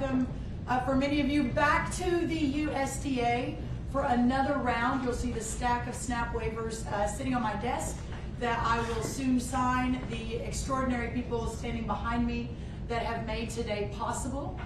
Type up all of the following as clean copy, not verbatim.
welcome for many of you back to the USDA for another round. You'll see the stack of SNAP waivers sitting on my desk that I will soon sign. The extraordinary people standing behind me that have made today possible.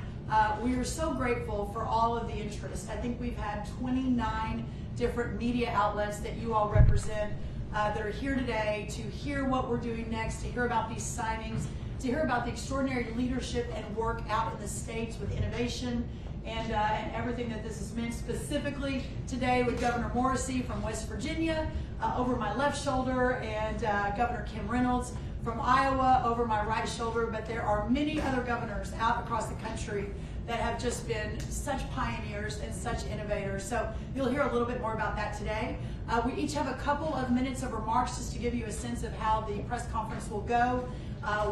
We are so grateful for all of the interest. I think we've had 29 different media outlets that you all represent that are here today to hear what we're doing next, to hear about these signings, to hear about the extraordinary leadership and work out in the states with innovation and everything that this has meant, specifically today with Governor Morrisey from West Virginia over my left shoulder, and Governor Kim Reynolds from Iowa over my right shoulder. But there are many other governors out across the country that have just been such pioneers and such innovators. So you'll hear a little bit more about that today. We each have a couple of minutes of remarks just to give you a sense of how the press conference will go.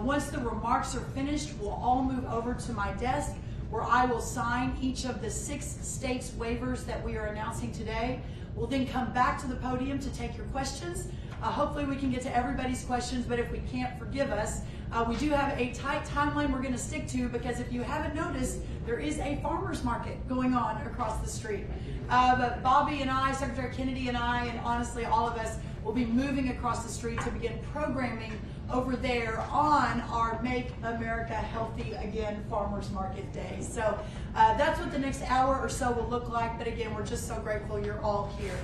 Once the remarks are finished, we'll all move over to my desk where I will sign each of the 6 states' waivers that we are announcing today. We'll then come back to the podium to take your questions. Hopefully we can get to everybody's questions, but if we can't, forgive us. We do have a tight timeline we're going to stick to, because if you haven't noticed, there is a farmer's market going on across the street. But Bobby and I, Secretary Kennedy and I, and honestly all of us, will be moving across the street to begin programming over there on our Make America Healthy Again Farmers Market Day. So that's what the next hour or so will look like. But again, we're just so grateful you're all here.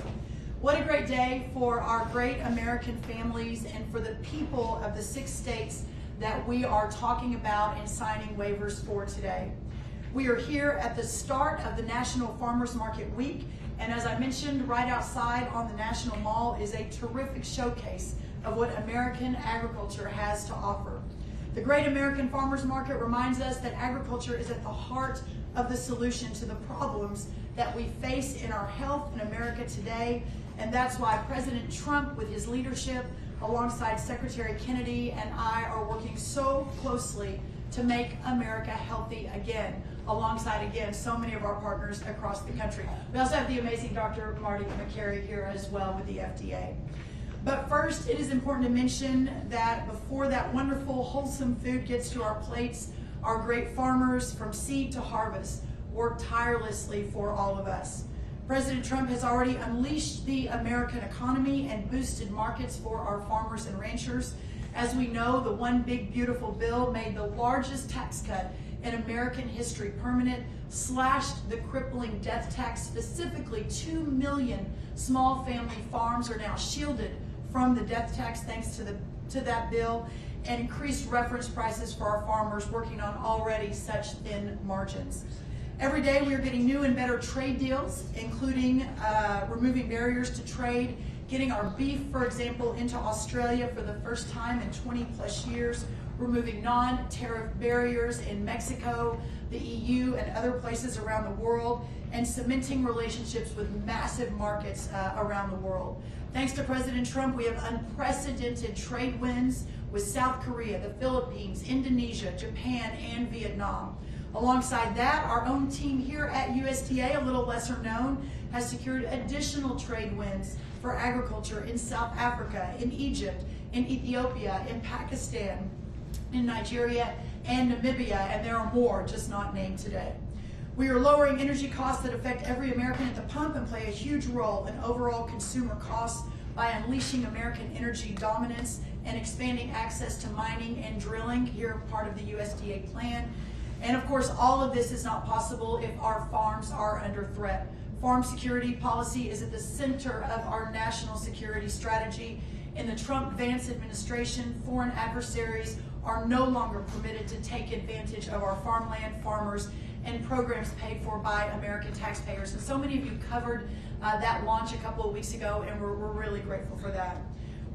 What a great day for our great American families and for the people of the 6 states that we are talking about and signing waivers for today. We are here at the start of the National Farmers Market Week, and as I mentioned, right outside on the National Mall is a terrific showcase of what American agriculture has to offer. The Great American Farmers Market reminds us that agriculture is at the heart of the solution to the problems that we face in our health in America today, and that's why President Trump, with his leadership, alongside Secretary Kennedy and I, are working so closely to make America healthy again, alongside, again, so many of our partners across the country. We also have the amazing Dr. Marty Makary here as well with the FDA. But first, it is important to mention that before that wonderful, wholesome food gets to our plates, our great farmers, from seed to harvest, work tirelessly for all of us. President Trump has already unleashed the American economy and boosted markets for our farmers and ranchers. As we know, the One Big Beautiful Bill made the largest tax cut in American history permanent, slashed the crippling death tax. Specifically, 2 million small family farms are now shielded from the death tax thanks to that bill, and increased reference prices for our farmers working on already such thin margins. Every day we are getting new and better trade deals, including removing barriers to trade, getting our beef, for example, into Australia for the first time in 20 plus years, removing non-tariff barriers in Mexico, the EU, and other places around the world, and cementing relationships with massive markets around the world. Thanks to President Trump, we have unprecedented trade wins with South Korea, the Philippines, Indonesia, Japan, and Vietnam. Alongside that, our own team here at USDA, a little lesser known, has secured additional trade wins for agriculture in South Africa, in Egypt, in Ethiopia, in Pakistan, in Nigeria, and Namibia, and there are more just not named today. We are lowering energy costs that affect every American at the pump and play a huge role in overall consumer costs by unleashing American energy dominance and expanding access to mining and drilling, here part of the USDA plan. And of course, all of this is not possible if our farms are under threat. Farm security policy is at the center of our national security strategy. In the Trump-Vance administration, foreign adversaries are no longer permitted to take advantage of our farmland, farmers, and programs paid for by American taxpayers. And so many of you covered that launch a couple of weeks ago, and we're really grateful for that.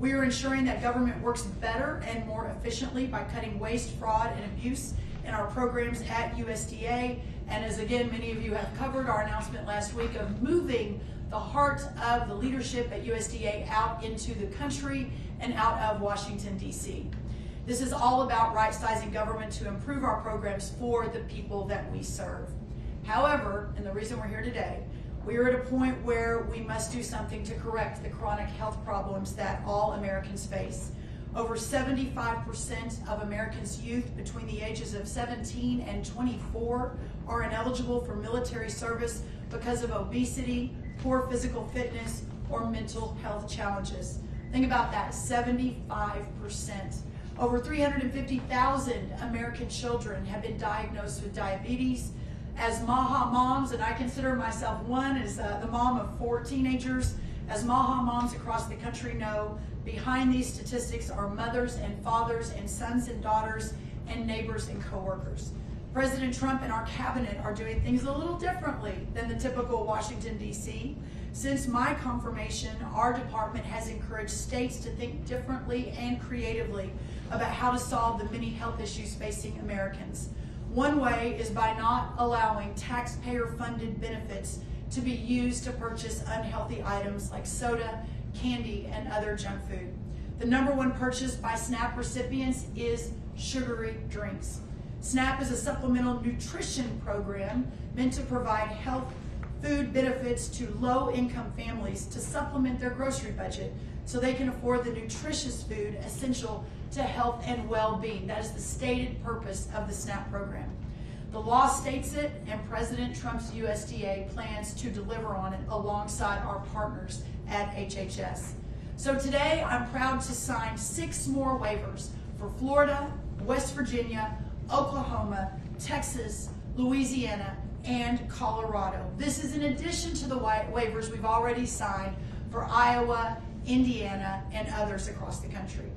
We are ensuring that government works better and more efficiently by cutting waste, fraud, and abuse in our programs at USDA. And as again, many of you have covered our announcement last week of moving the heart of the leadership at USDA out into the country and out of Washington, D.C. This is all about right-sizing government to improve our programs for the people that we serve. However, and the reason we're here today, we are at a point where we must do something to correct the chronic health problems that all Americans face. Over 75% of Americans' youth between the ages of 17 and 24 are ineligible for military service because of obesity, poor physical fitness, or mental health challenges. Think about that, 75%. Over 350,000 American children have been diagnosed with diabetes. As MAHA moms, and I consider myself one, as the mom of 4 teenagers, as MAHA moms across the country know, behind these statistics are mothers and fathers and sons and daughters and neighbors and coworkers. President Trump and our cabinet are doing things a little differently than the typical Washington, D.C. Since my confirmation, our department has encouraged states to think differently and creatively about how to solve the many health issues facing Americans. One way is by not allowing taxpayer-funded benefits to be used to purchase unhealthy items like soda, candy, and other junk food. The #1 purchase by SNAP recipients is sugary drinks. SNAP is a supplemental nutrition program meant to provide health food benefits to low-income families to supplement their grocery budget so they can afford the nutritious food essential to health and well-being. That is the stated purpose of the SNAP program. The law states it, and President Trump's USDA plans to deliver on it alongside our partners at HHS. So today, I'm proud to sign 6 more waivers for Florida, West Virginia, Oklahoma, Texas, Louisiana, and Colorado. This is in addition to the waivers we've already signed for Iowa, Indiana, and others across the country.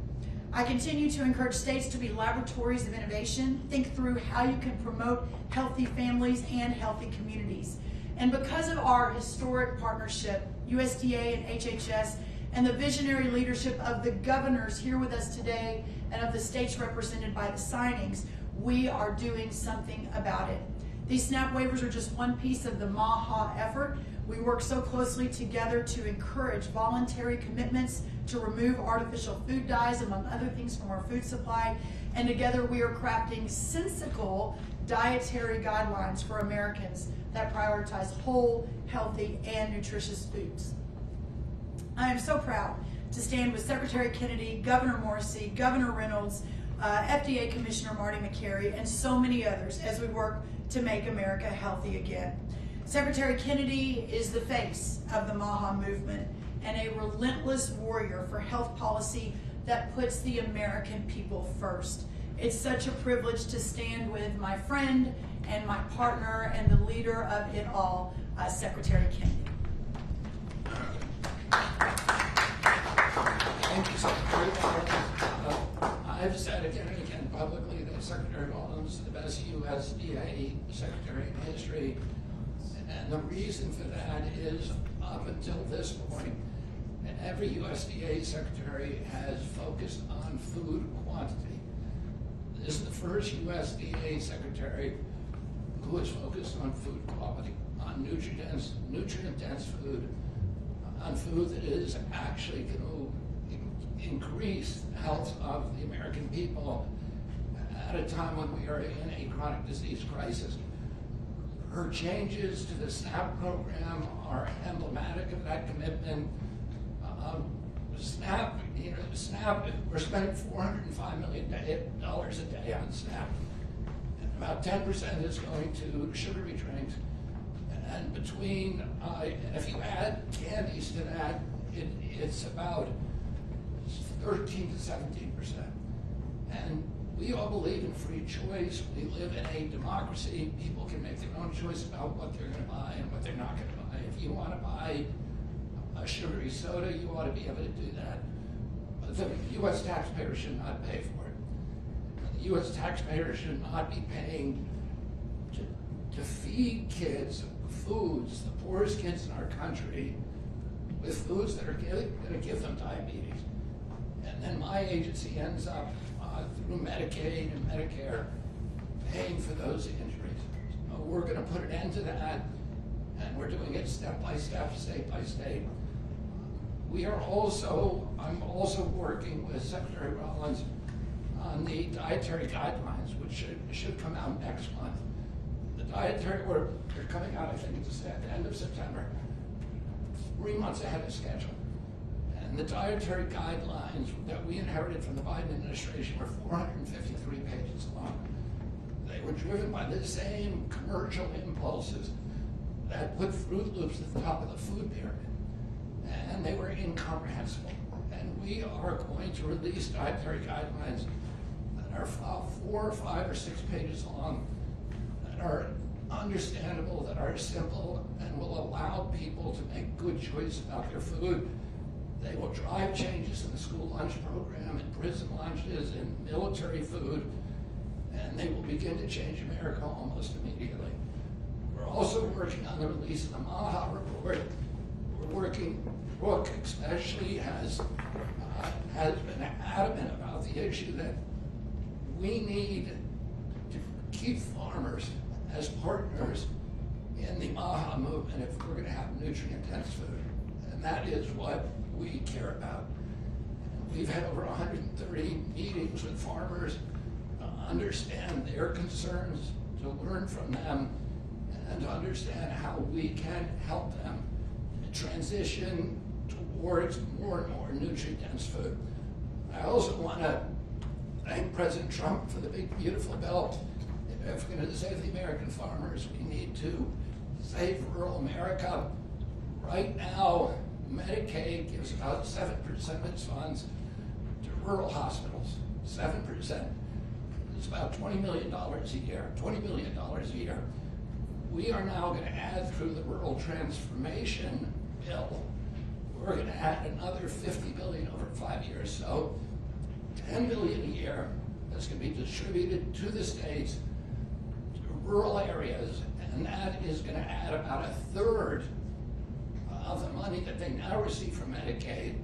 I continue to encourage states to be laboratories of innovation, think through how you can promote healthy families and healthy communities. And because of our historic partnership, USDA and HHS, and the visionary leadership of the governors here with us today and of the states represented by the signings, we are doing something about it. These SNAP waivers are just one piece of the MAHA effort. We work so closely together to encourage voluntary commitments to remove artificial food dyes, among other things, from our food supply. And together we are crafting sensical dietary guidelines for Americans that prioritize whole, healthy, and nutritious foods. I am so proud to stand with Secretary Kennedy, Governor Morrisey, Governor Reynolds, FDA Commissioner Marty Makary, and so many others as we work to make America healthy again. Secretary Kennedy is the face of the MAHA movement and a relentless warrior for health policy that puts the American people first. It's such a privilege to stand with my friend and my partner and the leader of it all, Secretary Kennedy. Thank you, Secretary. I've said again and again publicly that Secretary Rollins is the best U.S.D.A Secretary in history. And the reason for that is, up until this point, every U.S.D.A Secretary has focused on food quantity. This is the first U.S.D.A Secretary who has focused on food quality, on nutrient-dense food, on food that is actually going to increase the health of the American people at a time when we are in a chronic disease crisis. Her changes to the SNAP program are emblematic of that commitment. SNAP, we're spending $405 million a day on SNAP. And about 10% is going to sugary drinks. And between, if you add candies to that, it's about 13 to 17%. And we all believe in free choice. We live in a democracy. People can make their own choice about what they're going to buy and what they're not going to buy. If you want to buy a sugary soda, you ought to be able to do that. The U.S. taxpayer should not pay for it. The U.S. taxpayer should not be paying to feed kids foods, the poorest kids in our country, with foods that are going to give them diabetes. And then my agency ends up through Medicaid and Medicare paying for those injuries. We're going to put an end to that, and we're doing it step by step, state by state. I'm also working with Secretary Rollins on the dietary guidelines, which should come out next month. The dietary, they're coming out, I think it's at the end of September, 3 months ahead of schedule. And And the dietary guidelines that we inherited from the Biden administration were 453 pages long. They were driven by the same commercial impulses that put Fruit Loops at the top of the food pyramid. And they were incomprehensible. And we are going to release dietary guidelines that are 4, 5, or 6 pages long, that are understandable, that are simple, and will allow people to make good choices about their food. They will drive changes in the school lunch program, in prison lunches, in military food, and they will begin to change America almost immediately. We're also working on the release of the MAHA report. We're working, Brooke especially has been adamant about the issue that we need to keep farmers as partners in the MAHA movement if we're going to have nutrient-dense food. And that is what we care about. We've had over 130 meetings with farmers to understand their concerns, to learn from them, and to understand how we can help them transition towards more and more nutrient-dense food. I also want to thank President Trump for the big, beautiful bill. If we're going to save the American farmers, we need to save rural America. Right now, Medicaid gives about 7% of its funds to rural hospitals. 7%. It's about $20 million a year, $20 billion a year. We are now going to add, through the Rural Transformation Bill, we're going to add another $50 billion over 5 years. So $10 billion a year that's going to be distributed to the states, to rural areas, and that is going to add about 1/3 of the money that they now receive from Medicaid,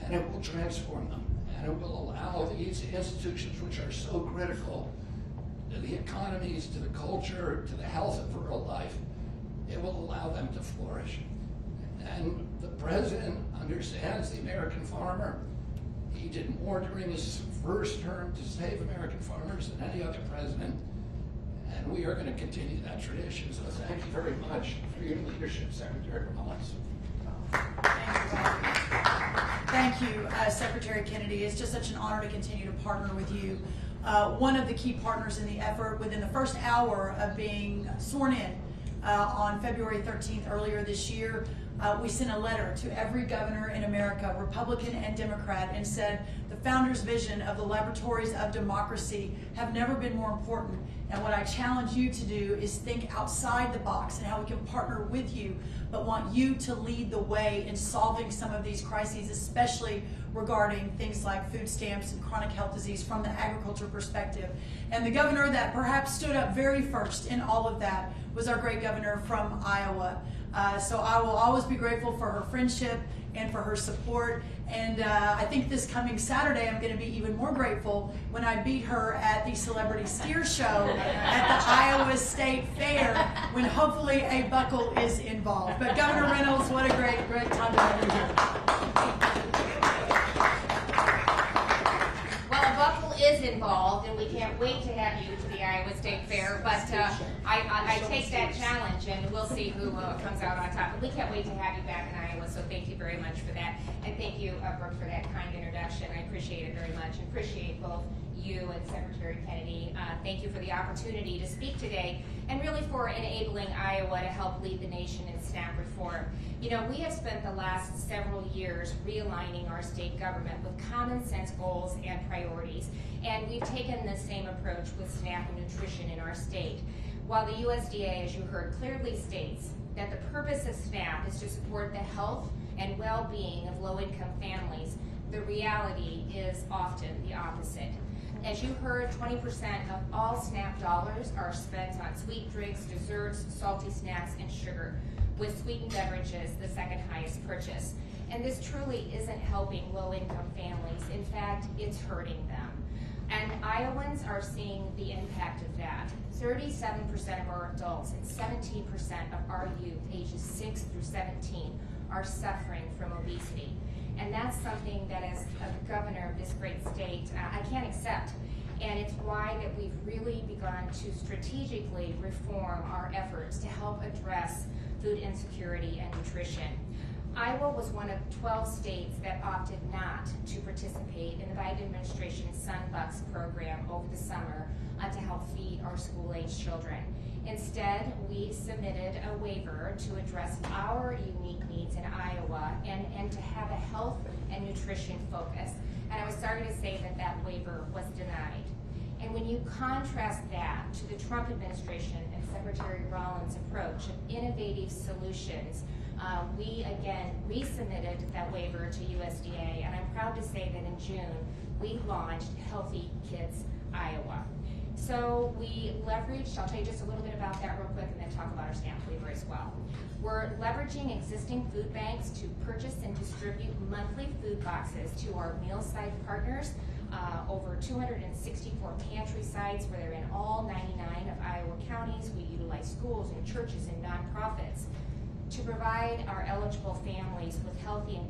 and it will transform them, and it will allow these institutions, which are so critical to the economies, to the culture, to the health of rural life, it will allow them to flourish. And the president understands the American farmer. He did more during his first term to save American farmers than any other president, and we are going to continue that tradition. So thank you very much for your leadership, Secretary Rollins. Thank you, Secretary Kennedy. It's just such an honor to continue to partner with you. One of the key partners in the effort, within the first hour of being sworn in on February 13th earlier this year, we sent a letter to every governor in America, Republican and Democrat, and said the founders' vision of the laboratories of democracy have never been more important. And what I challenge you to do is think outside the box and how we can partner with you, but want you to lead the way in solving some of these crises, especially regarding things like food stamps and chronic health disease from the agriculture perspective. And the governor that perhaps stood up very first in all of that was our great governor from Iowa. So I will always be grateful for her friendship and for her support. And I think this coming Saturday, I'm going to be even more grateful when I beat her at the Celebrity Steer Show at the Iowa State Fair, when hopefully a buckle is involved. But Governor Reynolds, what a great time to have you here. Well, a buckle is involved, and we can't wait to have you to the Iowa State Fair. But I take that challenge, and we'll see who comes out on top. But we can't wait to have you back in Iowa, so thank you very much for that. And thank you, Brooke, for that kind introduction. I appreciate it very much, and appreciate both you and Secretary Kennedy. Thank you for the opportunity to speak today, and really for enabling Iowa to help lead the nation in SNAP reform. You know, we have spent the last several years realigning our state government with common sense goals and priorities, and we've taken the same approach with SNAP and nutrition in our state. While the USDA, as you heard, clearly states that the purpose of SNAP is to support the health and well-being of low-income families, the reality is often the opposite. As you heard, 20% of all SNAP dollars are spent on sweet drinks, desserts, salty snacks, and sugar, with sweetened beverages the second highest purchase. And this truly isn't helping low-income families. In fact, it's hurting them. And Iowans are seeing the impact of that. 37% of our adults and 17% of our youth ages 6 through 17 are suffering from obesity. And that's something that, as a governor of this great state, I can't accept. And it's why that we've really begun to strategically reform our efforts to help address food insecurity and nutrition. Iowa was one of 12 states that opted not to participate in the Biden administration's Sunbucks program over the summer to help feed our school-age children. Instead, we submitted a waiver to address our unique needs in Iowa and to have a health and nutrition focus. And I was sorry to say that that waiver was denied. And when you contrast that to the Trump administration and Secretary Rollins' approach of innovative solutions, we again resubmitted that waiver to U.S.D.A. and I'm proud to say that in June we launched Healthy Kids Iowa. So we leveraged, I'll tell you just a little bit about that real quick and then talk about our SNAP waiver as well. We're leveraging existing food banks to purchase and distribute monthly food boxes to our meal site partners. Over 264 pantry sites where they're in all 99 of Iowa counties. We utilize schools and churches and nonprofits to provide our eligible families with healthy and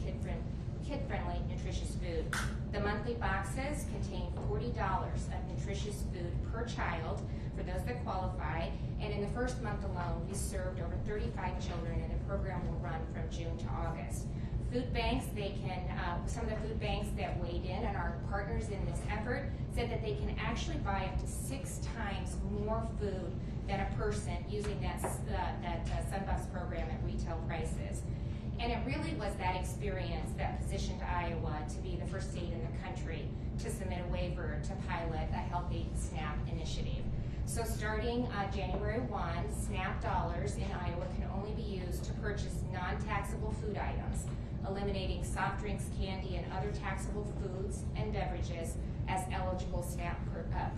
kid-friendly nutritious food. The monthly boxes contain $40 of nutritious food per child for those that qualify, and in the first month alone, we served over 35 children, and the program will run from June to August. Food banks, some of the food banks that weighed in and our partners in this effort said that they can actually buy up to 6 times more food than a person using that Sunbucks program at retail prices. And it really was that experience that positioned Iowa to be the first state in the country to submit a waiver to pilot a Healthy SNAP initiative. So starting January 1, SNAP dollars in Iowa can only be used to purchase non-taxable food items, eliminating soft drinks, candy, and other taxable foods and beverages as eligible SNAP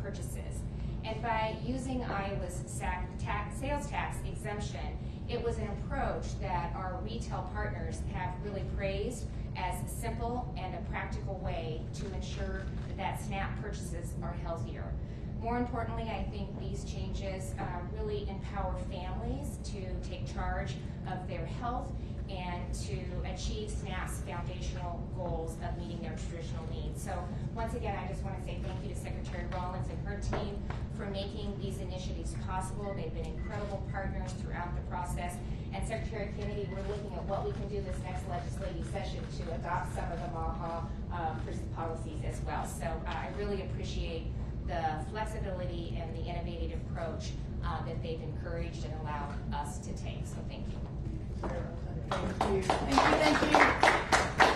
purchases. And by using Iowa's sales tax exemption, it was an approach that our retail partners have really praised as a simple and a practical way to ensure that SNAP purchases are healthier. More importantly, I think these changes really empower families to take charge of their health and to achieve SNAP's foundational goals of meeting their nutritional needs. So once again, I just want to say thank you to Secretary Rollins and her team for making these initiatives possible. They've been incredible partners throughout the process. And Secretary Kennedy, we're looking at what we can do this next legislative session to adopt some of the MAHA policies as well. So I really appreciate the flexibility and the innovative approach that they've encouraged and allowed us to take. So thank you. Thank you.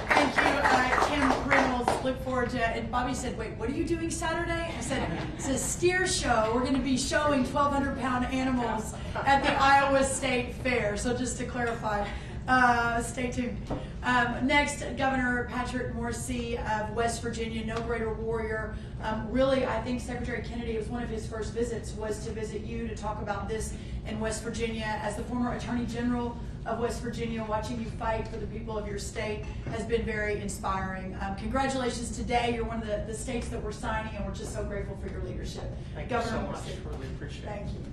Thank you, Kim Reynolds. Look forward to it. And Bobby said, wait, what are you doing Saturday? I said, it's a steer show. We're going to be showing 1,200-pound animals at the Iowa State Fair. So just to clarify, stay tuned. Next, Governor Patrick Morrisey of West Virginia, no greater warrior. Really, I think Secretary Kennedy, it was one of his first visits, was to visit you to talk about this in West Virginia. As the former Attorney General of West Virginia, watching you fight for the people of your state has been very inspiring. Congratulations today. You're one of the states that we're signing, and we're just so grateful for your leadership. Thank Governor you so much. Morrisey. Really appreciate it. Thank you.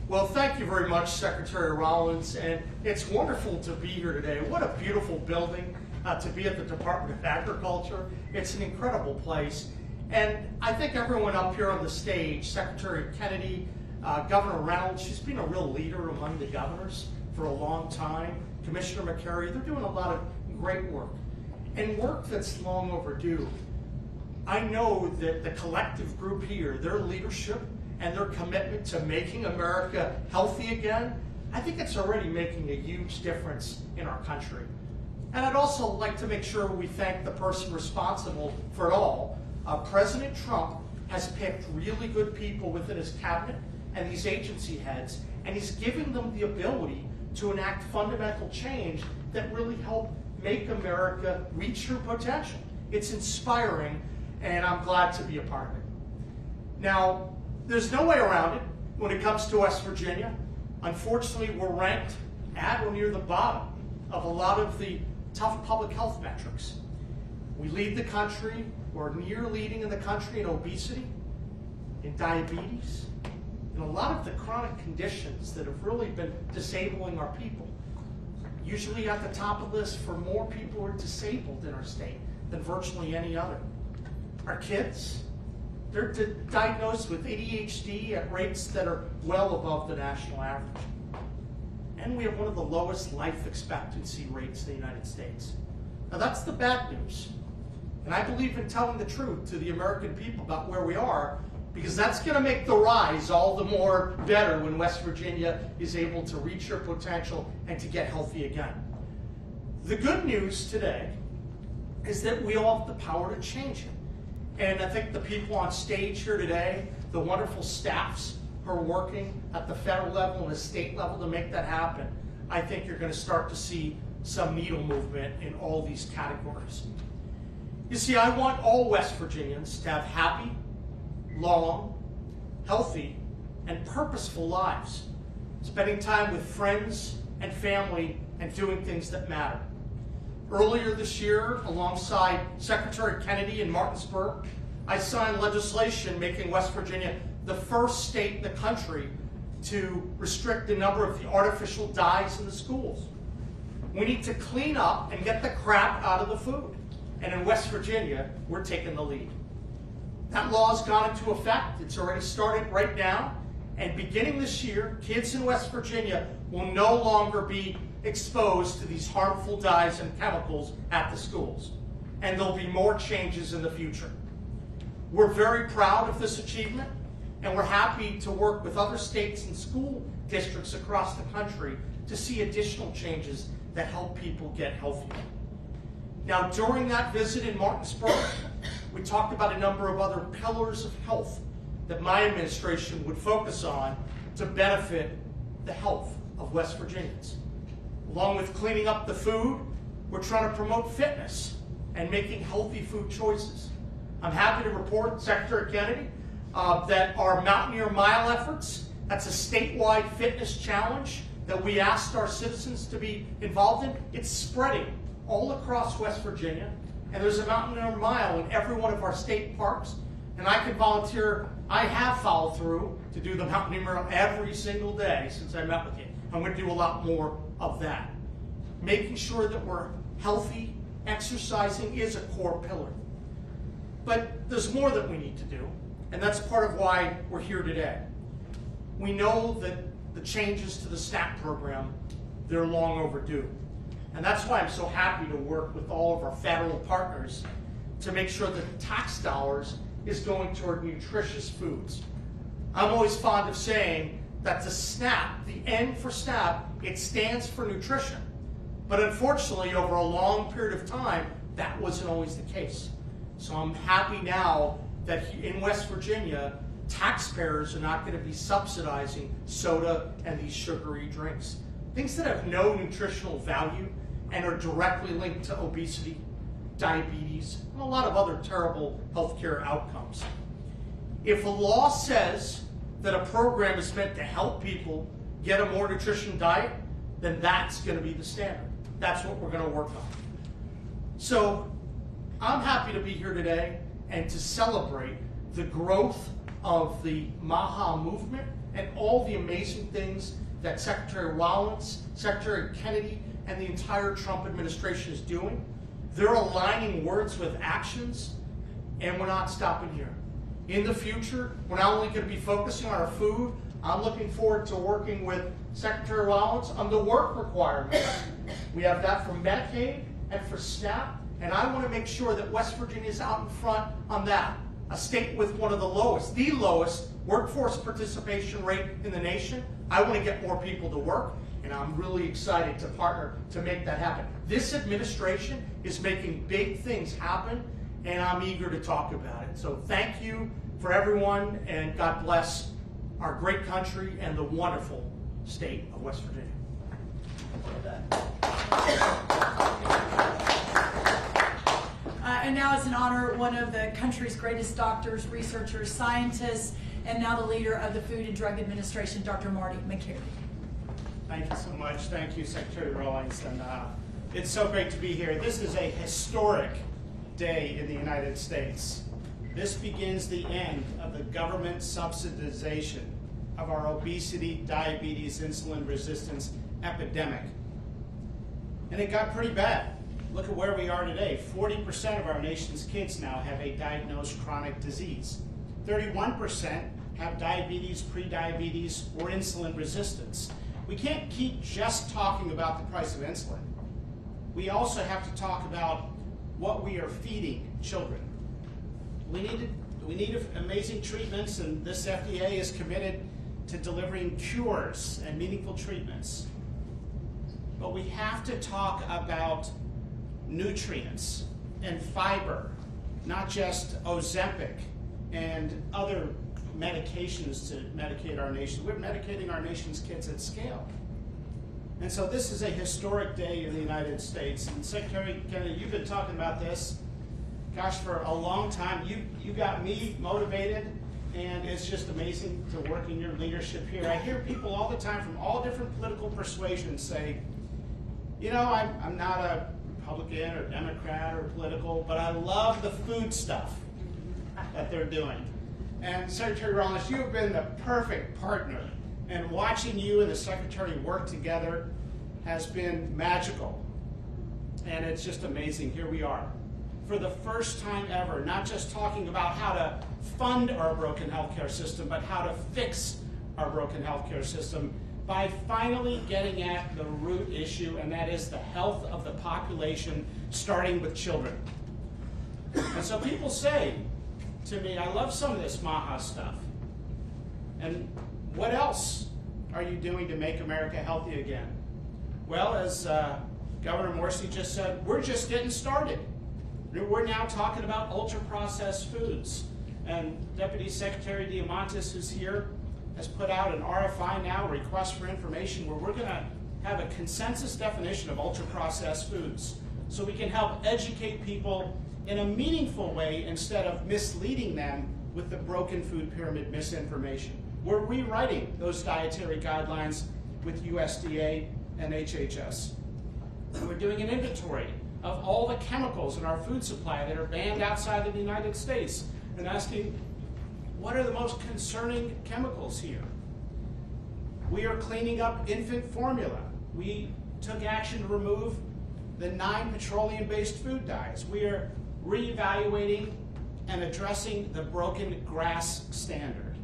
Well, thank you very much, Secretary Rollins, and it's wonderful to be here today. What a beautiful building to be at the Department of Agriculture. It's an incredible place. And I think everyone up here on the stage, Secretary Kennedy, Governor Reynolds, she's been a real leader among the governors for a long time. Commissioner Makary, they're doing a lot of great work, and work that's long overdue. I know that the collective group here, their leadership and their commitment to making America healthy again, I think it's already making a huge difference in our country. And I'd also like to make sure we thank the person responsible for it all. President Trump has picked really good people within his cabinet and these agency heads, and he's giving them the ability to enact fundamental change that really help make America reach her potential. It's inspiring, and I'm glad to be a part of it. Now, there's no way around it when it comes to West Virginia. Unfortunately, we're ranked at or near the bottom of a lot of the tough public health metrics. We lead the country, we're near leading in the country in obesity, in diabetes, and a lot of the chronic conditions that have really been disabling our people. Usually at the top of the list for more people who are disabled in our state than virtually any other. Our kids, they're diagnosed with ADHD at rates that are well above the national average. and we have one of the lowest life expectancy rates in the United States. Now that's the bad news. And I believe in telling the truth to the American people about where we are, because that's going to make the rise all the more better when West Virginia is able to reach their potential and to get healthy again. The good news today is that we all have the power to change it. And I think the people on stage here today, the wonderful staffs who are working at the federal level and the state level to make that happen, I think you're going to start to see some needle movement in all these categories. You see, I want all West Virginians to have happy, long, healthy, and purposeful lives, spending time with friends and family and doing things that matter. Earlier this year, alongside Secretary Kennedy in Martinsburg, I signed legislation making West Virginia the first state in the country to restrict the number of the artificial dyes in the schools. We need to clean up and get the crap out of the food. And in West Virginia, we're taking the lead. That law has gone into effect. It's already started right now. And beginning this year, kids in West Virginia will no longer be exposed to these harmful dyes and chemicals at the schools. And there'll be more changes in the future. We're very proud of this achievement, and we're happy to work with other states and school districts across the country to see additional changes that help people get healthier. Now, during that visit in Martinsburg, we talked about a number of other pillars of health that my administration would focus on to benefit the health of West Virginians. Along with cleaning up the food, we're trying to promote fitness and making healthy food choices. I'm happy to report, Secretary Kennedy, that our Mountaineer Mile efforts, that's a statewide fitness challenge that we asked our citizens to be involved in, it's spreading all across West Virginia, and there's a Mountaineer Mile in every one of our state parks, and I can volunteer. I have followed through to do the Mountaineer Mile every single day since I met with you. I'm going to do a lot more of that. Making sure that we're healthy, exercising is a core pillar. But there's more that we need to do, and that's part of why we're here today. We know that the changes to the SNAP program, they're long overdue. And that's why I'm so happy to work with all of our federal partners to make sure that the tax dollars is going toward nutritious foods. I'm always fond of saying that the SNAP, the N for SNAP, it stands for nutrition. But unfortunately, over a long period of time, that wasn't always the case. So I'm happy now that in West Virginia, taxpayers are not going to be subsidizing soda and these sugary drinks. Things that have no nutritional value and are directly linked to obesity, diabetes, and a lot of other terrible healthcare outcomes. If a law says that a program is meant to help people get a more nutritious diet, then that's going to be the standard. That's what we're going to work on. So I'm happy to be here today and to celebrate the growth of the MAHA movement and all the amazing things that Secretary Rollins, Secretary Kennedy, and the entire Trump administration is doing. They're aligning words with actions, and we're not stopping here. In the future, we're not only going to be focusing on our food, I'm looking forward to working with Secretary Rollins on the work requirements. We have that for Medicaid and for SNAP, and I want to make sure that West Virginia is out in front on that. A state with one of the lowest workforce participation rate in the nation. I want to get more people to work, and I'm really excited to partner to make that happen. This administration is making big things happen, and I'm eager to talk about it. So thank you for everyone, and God bless our great country and the wonderful state of West Virginia. And now it's an honor, one of the country's greatest doctors, researchers, scientists, and now the leader of the Food and Drug Administration, Dr. Marty Makary. Thank you so much. Thank you, Secretary Rollins. And it's so great to be here. This is a historic day in the United States. This begins the end of the government subsidization of our obesity, diabetes, insulin resistance epidemic. And it got pretty bad. Look at where we are today. 40% of our nation's kids now have a diagnosed chronic disease. 31% have diabetes, prediabetes, or insulin resistance. We can't keep just talking about the price of insulin. We also have to talk about what we are feeding children. We need amazing treatments, and this FDA is committed to delivering cures and meaningful treatments. But we have to talk about nutrients and fiber, not just Ozempic and other medications to medicate our nation. We're medicating our nation's kids at scale. And so this is a historic day in the United States. And Secretary Kennedy, you've been talking about this, gosh, for a long time. You got me motivated, and it's just amazing to work in your leadership here. I hear people all the time from all different political persuasions say, you know, I'm not a Republican or Democrat or political, but I love the food stuff that they're doing. And Secretary Rollins, you have been the perfect partner, and watching you and the Secretary work together has been magical. And it's just amazing. Here we are, for the first time ever, not just talking about how to fund our broken healthcare system, but how to fix our broken healthcare system by finally getting at the root issue, and that is the health of the population, starting with children. And so people say to me, I love some of this MAHA stuff. And what else are you doing to make America healthy again? Well, as Governor Morrisey just said, we're just getting started. We're now talking about ultra-processed foods. And Deputy Secretary Diamantis, who's here, has put out an RFI now, a request for information, where we're going to have a consensus definition of ultra-processed foods so we can help educate people in a meaningful way instead of misleading them with the broken food pyramid misinformation. We're rewriting those dietary guidelines with U.S.D.A and HHS. And we're doing an inventory of all the chemicals in our food supply that are banned outside of the United States and asking, what are the most concerning chemicals here? We are cleaning up infant formula. We took action to remove the 9 petroleum-based food dyes. We are reevaluating and addressing the broken GRAS standard.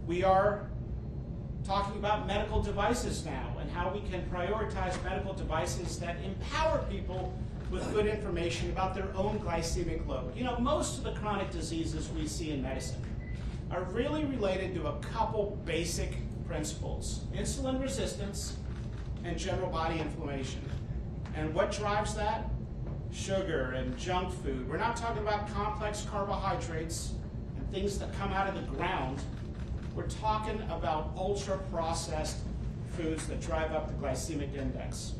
We are talking about medical devices now and how we can prioritize medical devices that empower people with good information about their own glycemic load. You know, most of the chronic diseases we see in medicine are really related to a couple basic principles: insulin resistance and general body inflammation. And what drives that? Sugar and junk food. We're not talking about complex carbohydrates and things that come out of the ground. We're talking about ultra-processed foods that drive up the glycemic index.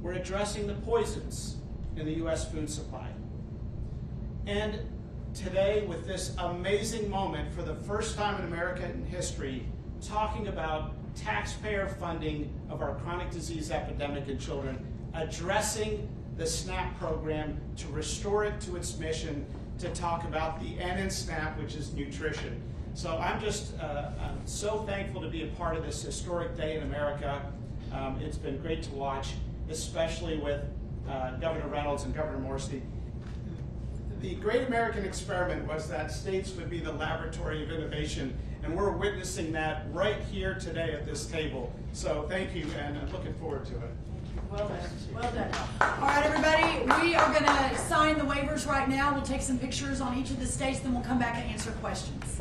We're addressing the poisons in the U.S. food supply. And today, with this amazing moment, for the first time in American history, talking about taxpayer funding of our chronic disease epidemic in children, addressing the SNAP program to restore it to its mission, to talk about the N in SNAP, which is nutrition. So I'm just I'm so thankful to be a part of this historic day in America. It's been great to watch, especially with Governor Reynolds and Governor Morrisey. The great American experiment was that states would be the laboratory of innovation, and we're witnessing that right here today at this table. So thank you, and I'm looking forward to it. Well done. Well done. All right, everybody, we are going to sign the waivers right now. We'll take some pictures on each of the states, then we'll come back and answer questions.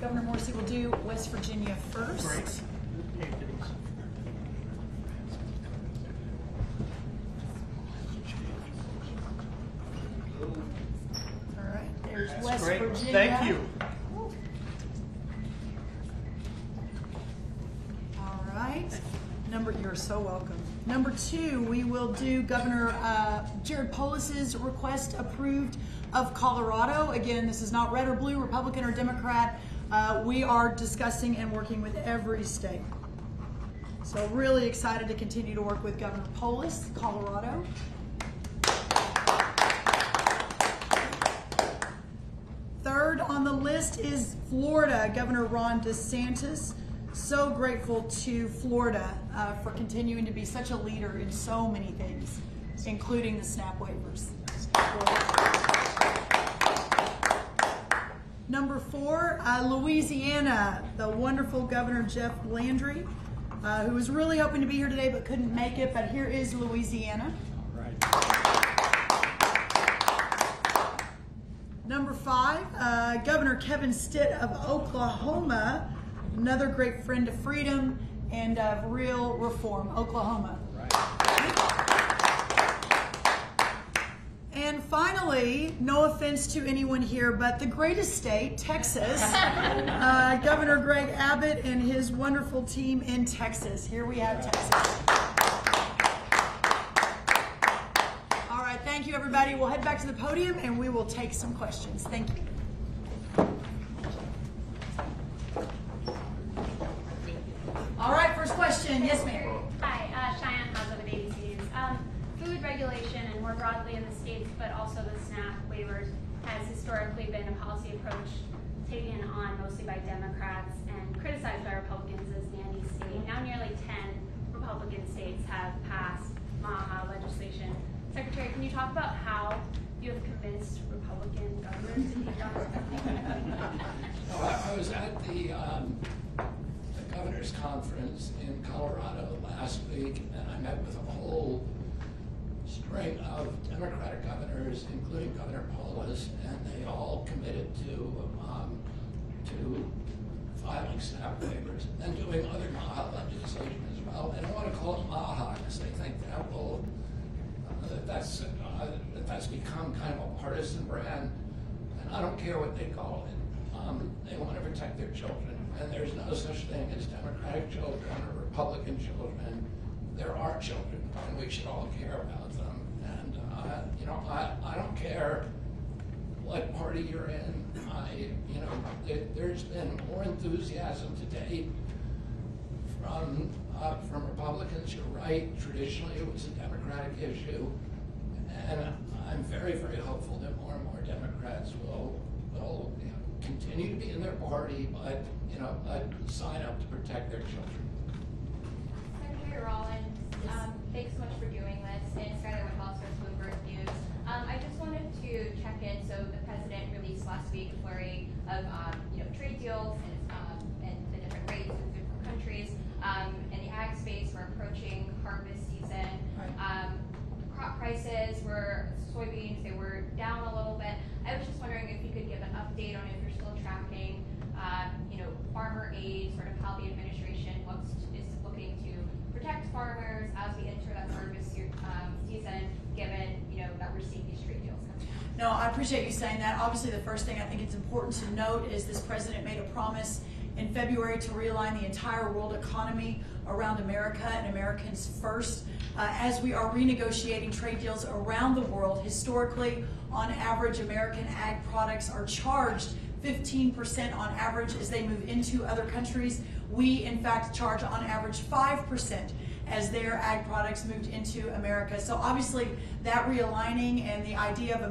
Governor Morrisey will do West Virginia first. Great. All right, there's That's West great. Virginia. Thank you. All right. You're so welcome. Number 2, we will do Governor Jared Polis's request approved of Colorado. Again, this is not red or blue, Republican or Democrat. We are discussing and working with every state. So really excited to continue to work with Governor Polis, Colorado. Third on the list is Florida, Governor Ron DeSantis. So grateful to Florida for continuing to be such a leader in so many things. including the SNAP waivers. Number 4, Louisiana, the wonderful Governor Jeff Landry, who was really hoping to be here today but couldn't make it, but here is Louisiana. Number 5, Governor Kevin Stitt of Oklahoma, another great friend of freedom and of real reform, Oklahoma. And finally, no offense to anyone here, but the greatest state, Texas, Governor Greg Abbott and his wonderful team in Texas. Here we have Texas. All right, thank you, everybody. We'll head back to the podium and we will take some questions. Thank you. All right, first question. Yes, ma'am. Hi, Cheyenne Haza with ABC News. Food regulation and more broadly in the states, but also the SNAP waivers, has historically been a policy approach taken on mostly by Democrats and criticized by Republicans as nanny state. Now nearly 10 Republican states have passed MAHA legislation. Secretary, can you talk about how you have convinced Republican governors to take on I was at the governor's conference in Colorado last week, and I met with a whole string of Democratic governors, including Governor Polis, and they all committed to filing SNAP waivers and doing other MAHA legislation as well. And I want to call it MAHA because they think that will that's become kind of a partisan brand, and I don't care what they call it. They want to protect their children, and there's no such thing as Democratic children or Republican children. There are children, and we should all care about them. And I don't care what party you're in. There's been more enthusiasm today from Republicans. You're right. Traditionally, it was a Democratic issue, and I'm very, very hopeful that more and more Democrats will continue to be in their party, but sign up to protect their children. Secretary Rollins, thanks so much for doing this, and Skylar McAllister, Bloomberg News. I just wanted to check in. So the president released last week a flurry of trade deals and the different rates in different countries. In the ag space, we're approaching harvest season. Crop prices were soybeans; they were down a little bit. I was just wondering if you could give an update on if you're still tracking, farmer aid, sort of how the administration is looking to protect farmers as we enter that harvest season, given that we're seeing these trade deals coming out. No, I appreciate you saying that. Obviously, the first thing I think it's important to note is this president made a promise in February to realign the entire world economy around America and Americans first. As we are renegotiating trade deals around the world, historically, on average, American ag products are charged 15% on average as they move into other countries. We, in fact, charge on average 5% as their ag products moved into America. So obviously that realigning and the idea of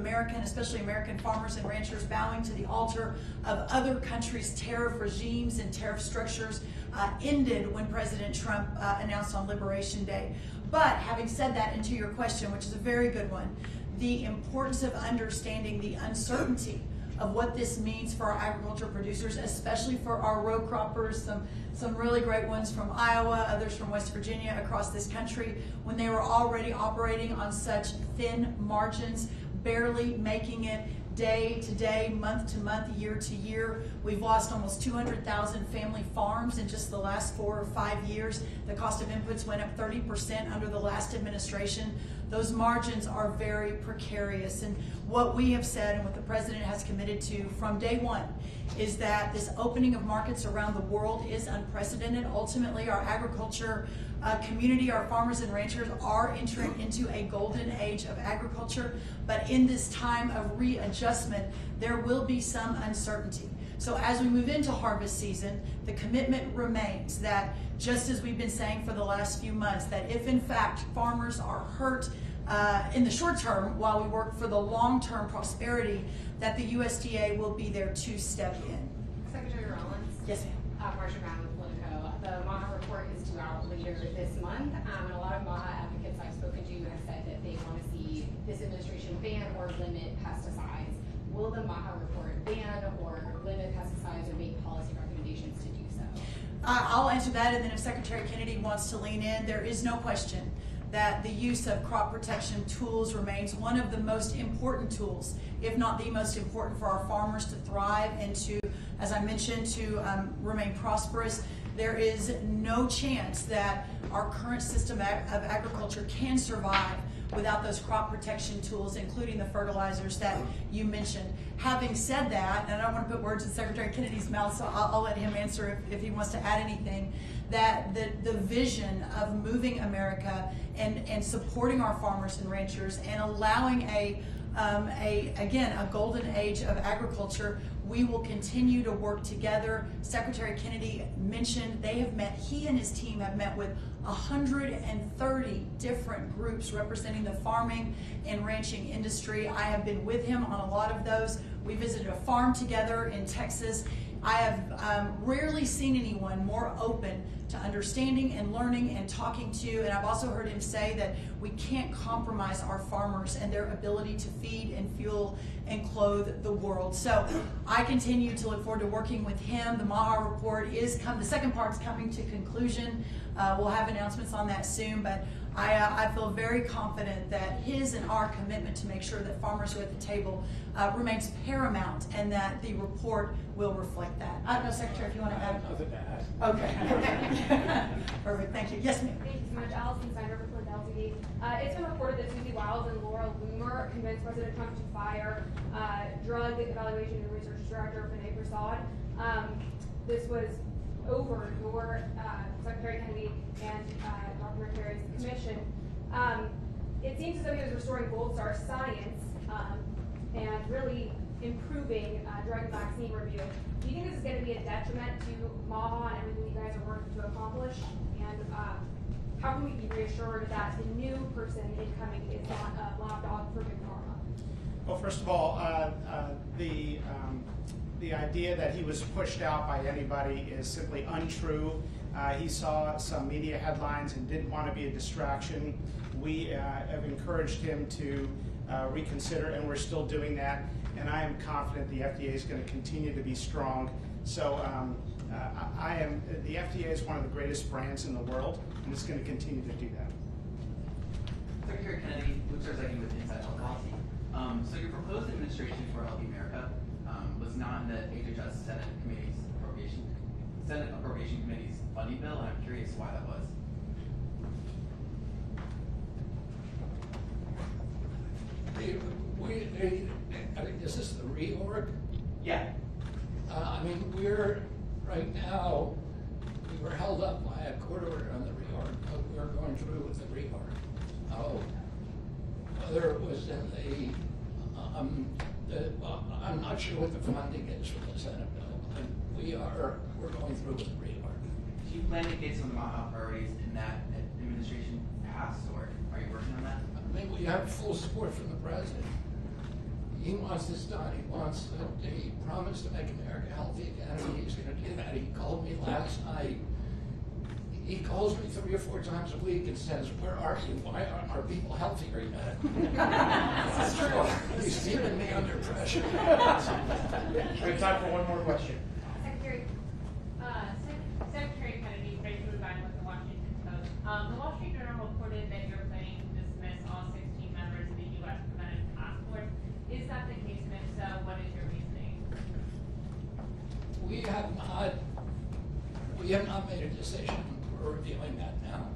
especially American farmers and ranchers bowing to the altar of other countries' tariff regimes and tariff structures ended when President Trump announced on Liberation Day. But having said that, and to your question, which is a very good one, the importance of understanding the uncertainty of what this means for our agriculture producers, especially for our row croppers, some really great ones from Iowa, others from West Virginia, across this country, when they were already operating on such thin margins, barely making it day to day, month to month, year to year. We've lost almost 200,000 family farms in just the last 4 or 5 years. The cost of inputs went up 30% under the last administration. Those margins are very precarious. And what we have said and what the president has committed to from day one is that this opening of markets around the world is unprecedented. Ultimately, our agriculture community, our farmers and ranchers are entering into a golden age of agriculture, but in this time of readjustment, there will be some uncertainty. So as we move into harvest season, the commitment remains that, just as we've been saying for the last few months, that if in fact farmers are hurt in the short term while we work for the long-term prosperity, that the USDA will be there to step in. Secretary Rollins. Yes, ma'am. Marcia Brown with Politico. The MAHA report is due out later this month, and a lot of MAHA advocates I've spoken to have said that they want to administration ban or limit pesticides. Will the MAHA report ban or limit pesticides or make policy recommendations to do so? I'll answer that, and then if Secretary Kennedy wants to lean in, there is no question that the use of crop protection tools remains one of the most important tools, if not the most important, for our farmers to thrive and to, as I mentioned, to remain prosperous. There is no chance that our current system of agriculture can survive without those crop protection tools, including the fertilizers that you mentioned. Having said that, and I don't want to put words in Secretary Kennedy's mouth, so I'll let him answer if he wants to add anything, that the vision of moving America and supporting our farmers and ranchers and allowing again, a golden age of agriculture, we will continue to work together. Secretary Kennedy mentioned he and his team have met with 130 different groups representing the farming and ranching industry. I have been with him on a lot of those. We visited a farm together in Texas. I have rarely seen anyone more open to understanding and learning and talking to, and I've also heard him say that we can't compromise our farmers and their ability to feed and fuel and clothe the world. So I continue to look forward to working with him. The MAHA report the second part's coming to conclusion. We'll have announcements on that soon, but I feel very confident that his and our commitment to make sure that farmers are at the table remains paramount, and that the report will reflect that. I don't know, Secretary, if you want to add. Nothing to add. Okay. Perfect, thank you. Yes, ma'am. Thank you so much. Allison Steiner for LTV. It's been reported that Susie Wiles and Laura Loomer convinced President Trump to fire Drug Evaluation and Research Director Vinay Prasad. This was over your Secretary Kennedy and Dr. Makary's commission. It seems as though he was restoring gold star science and really improving drug and vaccine review. Do you think this is going to be a detriment to MAHA and everything you guys are working to accomplish? And how can we be reassured that the new person incoming is not a lapdog for Big Pharma? Well, first of all, the idea that he was pushed out by anybody is simply untrue. He saw some media headlines and didn't want to be a distraction. We have encouraged him to reconsider, and we're still doing that. And I am confident the FDA is going to continue to be strong. So the FDA is one of the greatest brands in the world, and it's going to continue to do that. Secretary Kennedy, Luke Sarzecki with Inside Health Policy. So your proposed administration for Healthy America was not in the HHS Senate Appropriation Committee's funding bill, and I'm curious why that was. Is this the reorg? Yeah. I mean, we're right now, we were held up by a court order on the reorg, but we're going through with the reorg. Whether it was in I'm not sure what the funding is for the Senate bill, but we're going through with the reorg. Do you plan to get some of the MAHA priorities in that administration passed, or are you working on that? I mean, we have full support from the president. He wants this done. He promised to make America healthy again, and he's going to do that. He called me last night. He calls me 3 or 4 times a week and says, "Where are you? Why aren't our people healthier yet?" That's true. He's feeling me under pressure. We have time for one more question. Secretary Kennedy, raised to resign with the Washington Post. The Wall Street Journal reported that you're planning to dismiss all 16 members of the U.S. Preventive Task Force. Is that the case, and if so, what is your reasoning? We have not made a decision. We're reviewing that now.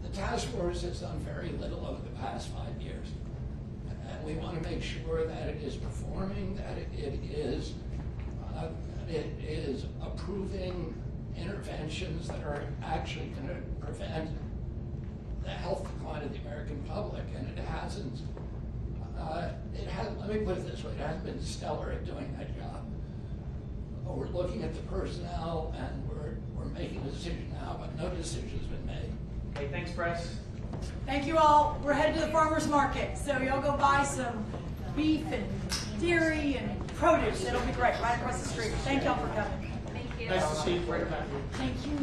The task force has done very little over the past 5 years. And we want to make sure that it is performing, that it is approving interventions that are actually going to prevent the health decline of the American public, and it hasn't. Let me put it this way: it hasn't been stellar at doing that job. But we're looking at the personnel, and we're making a decision now, but no decision's been made. Okay, thanks, press. Thank you all. We're headed to the farmer's market, so y'all go buy some beef and dairy and produce. It'll be great right across the street. Thank y'all for coming. Thank you. Nice to see you. Thank you.